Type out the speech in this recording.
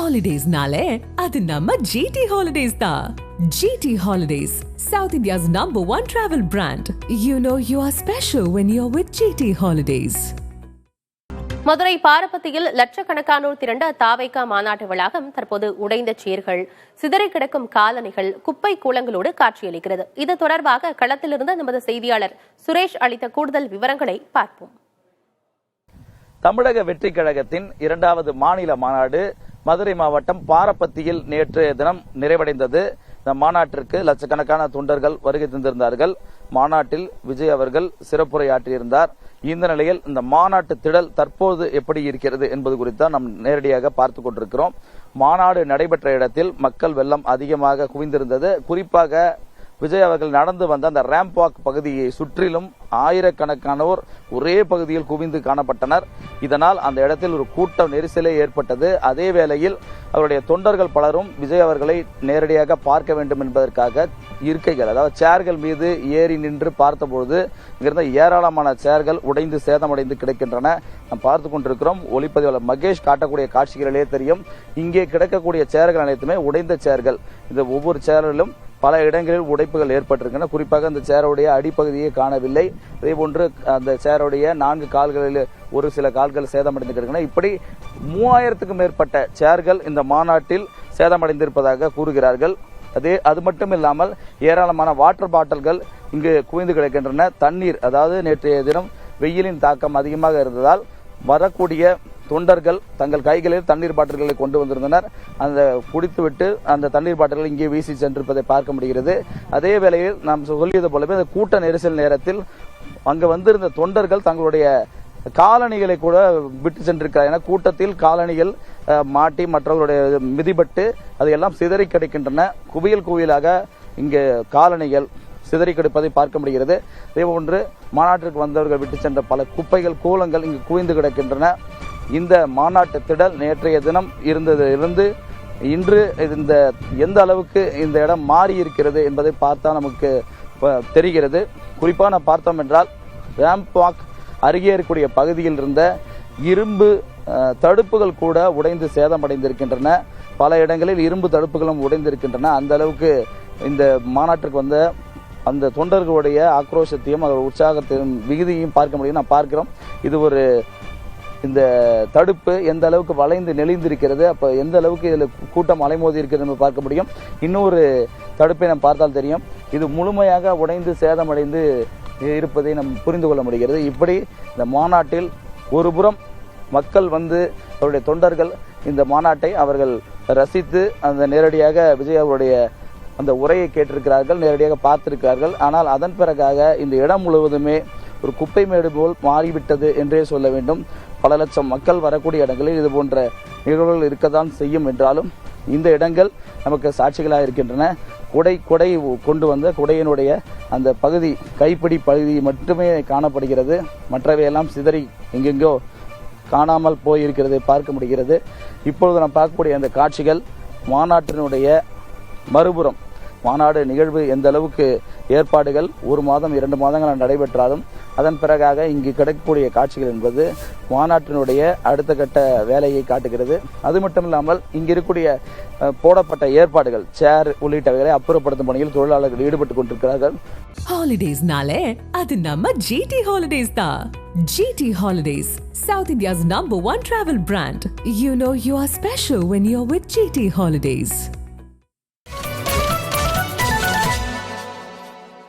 Holidays-nale, adu namma GT Holidays da. GT Holidays, South India's #1 travel brand. You know you are special when you're with GT Holidays. Madurai பாரபத்தியில் லட்சக்கணக்கானோர் திரண்ட தாவேகா மாநாட்டு வளாகம் தற்போது உடைந்த சேர்கள், சிதறி கிடக்கும் காலணிகள், குப்பை கூளங்களோடு காட்சியளிக்கிறது. இது தொடர்பாக களத்திலிருந்து நமது செய்தியாளர் சுரேஷ் அளித்த கூடுதல் விவரங்களை பார்ப்போம். தமிழக வெற்றி கழகத்தின் 2வது மாநில மாநாடு மதுரை மாவட்டம் பாரபத்தியில் நேற்றைய தினம் நிறைவடைந்தது. இந்த மாநாட்டிற்கு லட்சக்கணக்கான தொண்டர்கள் வருகை தந்திருந்தார்கள். மாநாட்டில் விஜய் அவர்கள் சிறப்புரையாற்றியிருந்தார். இந்த நிலையில் இந்த மாநாட்டு திடல் தற்போது எப்படி இருக்கிறது என்பது குறித்து நாம் நேரடியாக பார்த்துக் கொண்டிருக்கிறோம். மாநாடு நடைபெற்ற இடத்தில் மக்கள் வெள்ளம் அதிகமாக குவிந்திருந்தது. குறிப்பாக விஜய் அவர்கள் நடந்து வந்த அந்த ரேம்ப் வாக் பகுதியை சுற்றிலும் ஆயிரக்கணக்கானோர் ஒரே பகுதியில் குவிந்து காணப்பட்டனர். இதனால் அந்த இடத்தில் ஒரு கூட்ட நெரிசலே ஏற்பட்டது. அதே வேளையில் அவருடைய தொண்டர்கள் பலரும் விஜய் அவர்களை நேரடியாக பார்க்க வேண்டும் என்பதற்காக இருக்கைகள், அதாவது சேர்கள் மீது ஏறி நின்று பார்த்தபோது இங்கிருந்த ஏராளமான சேர்கள் உடைந்து சேதமடைந்து கிடக்கின்றன. நாம் பார்த்து கொண்டிருக்கிறோம். ஒளிப்பதிவாளர் மகேஷ் காட்டக்கூடிய காட்சிகளிலே தெரியும். இங்கே கிடக்கக்கூடிய சேர்கள் அனைத்துமே உடைந்த சேர்கள். இந்த ஒவ்வொரு சேரிலும் பல இடங்களில் உடைப்புகள் ஏற்பட்டிருக்கின்றன. குறிப்பாக அந்த சேருடைய அடிப்பகுதியை காணவில்லை. அதேபோன்று அந்த சேருடைய 4 கால்களில் ஒரு சில கால்கள் சேதமடைந்திருக்கின்றன. இப்படி 3000க்கும் மேற்பட்ட சேர்கள் இந்த மாநாட்டில் சேதமடைந்திருப்பதாக கூறுகிறார்கள். அது மட்டும் இல்லாமல் ஏராளமான வாட்டர் பாட்டில்கள் இங்கு குவிந்து கிடக்கின்றன. தண்ணீர், அதாவது நேற்றைய தினம் வெயிலின் தாக்கம் அதிகமாக இருந்ததால் வரக்கூடிய தொண்டர்கள் தங்கள் கைகளில் தண்ணீர் பாட்டில்களை கொண்டு வந்திருந்தனர். அந்த குடித்துவிட்டு அந்த தண்ணீர் பாட்டில்கள் இங்கே வீசி சென்றிருப்பதை பார்க்க முடிகிறது. அதே வேளையில் நாம் சொல்லியது போலவே அந்த கூட்ட நெரிசல் நேரத்தில் அங்கு வந்திருந்த தொண்டர்கள் தங்களுடைய காலணிகளை கூட விட்டு சென்றிருக்கிறார். என கூட்டத்தில் காலணிகள் மாட்டி மற்றவர்களுடைய மிதிபட்டு அதையெல்லாம் சிதறி கிடைக்கின்றன. குவியல் குவியலாக இங்கு காலணிகள் சிதறி கிடப்பதை பார்க்க முடிகிறது. அதேபோன்று மாநாட்டிற்கு வந்தவர்கள் விட்டு சென்ற பல குப்பைகள் கூலங்கள் இங்கு குவிந்து கிடக்கின்றன. இந்த மாநாட்டு திடல் நேற்றைய தினம் இருந்ததிலிருந்து இன்று இந்த எந்த அளவுக்கு இந்த இடம் மாறி இருக்கிறது என்பதை பார்த்தா நமக்கு தெரிகிறது. குறிப்பாக நான் பார்த்தோம் என்றால் ரேம்ப் வாக் அருகே இருக்கக்கூடிய பகுதியில் இருந்த இரும்பு தடுப்புகள் கூட உடைந்து சேதமடைந்திருக்கின்றன. பல இடங்களில் இரும்பு தடுப்புகளும் உடைந்திருக்கின்றன. அந்த அளவுக்கு இந்த மாநாட்டிற்கு வந்த அந்த தொண்டர்களுடைய ஆக்ரோஷத்தையும் அதோட உற்சாகத்தையும் விகுதியையும் பார்க்க முடியும். நான் பார்க்கிறோம். இது ஒரு இந்த தடுப்பு எந்த அளவுக்கு வளைந்து நெளிந்திருக்கிறது, அப்ப எந்த அளவுக்கு இதில் கூட்டம் அலைமோதி இருக்கிறது என்று பார்க்க முடியும். இன்னொரு தடுப்பை நாம் பார்த்தால் தெரியும். இது முழுமையாக உடைந்து சேதமடைந்து இருப்பதை நாம் புரிந்து கொள்ள முடிகிறது. இப்படி இந்த மாநாட்டில் ஒருபுறம் மக்கள் வந்து அவருடைய தொண்டர்கள் இந்த மாநாட்டை அவர்கள் ரசித்து அந்த நேரடியாக விஜய் அவருடைய அந்த உரையை கேட்டிருக்கிறார்கள், நேரடியாக பார்த்திருக்கிறார்கள். ஆனால் அதன் பிறகாக இந்த இடம் முழுவதுமே ஒரு குப்பை மேடு போல் மாறிவிட்டது என்றே சொல்ல வேண்டும். பல லட்சம் மக்கள் வரக்கூடிய இடங்களில் இது போன்ற நிகழ்வுகள் இருக்கத்தான் செய்யும் என்றாலும் இந்த இடங்கள் நமக்கு சாட்சிகளாக இருக்கின்றன. கொடை கொண்டு வந்த குடையினுடைய அந்த பகுதி, கைப்பிடி பகுதி மட்டுமே காணப்படுகிறது. மற்றவையெல்லாம் சிதறி எங்கெங்கோ காணாமல் போயிருக்கிறதை பார்க்க முடிகிறது. இப்பொழுது நாம் பார்க்கக்கூடிய அந்த காட்சிகள் மாநாட்டினுடைய மறுபுறம். மாநாடு நிகழ்வு எந்த அளவுக்கு ஏற்பாடுகள் 1 மாதம் 2 மாதங்கள் நடைபெற்றாலும் அதன் பிறகாக இங்கு கிடைக்கக்கூடிய காட்சிகள் என்பது மாநாட்டினுடைய அடுத்த கட்ட வேலையை காட்டுகிறது. அது மட்டும் இல்லாமல் இங்கு இருக்கக்கூடிய போடப்பட்ட ஏற்பாடுகள், சேர் உள்ளிட்டவைகளை அப்புறப்படுத்தும் பணியில் தொழிலாளர்கள் ஈடுபட்டுக் கொண்டிருக்கிறார்கள். Holidays-nale, adu namma GT Holidays da. GT Holidays, South India's #1 travel brand. You know you are special when you're with GT Holidays.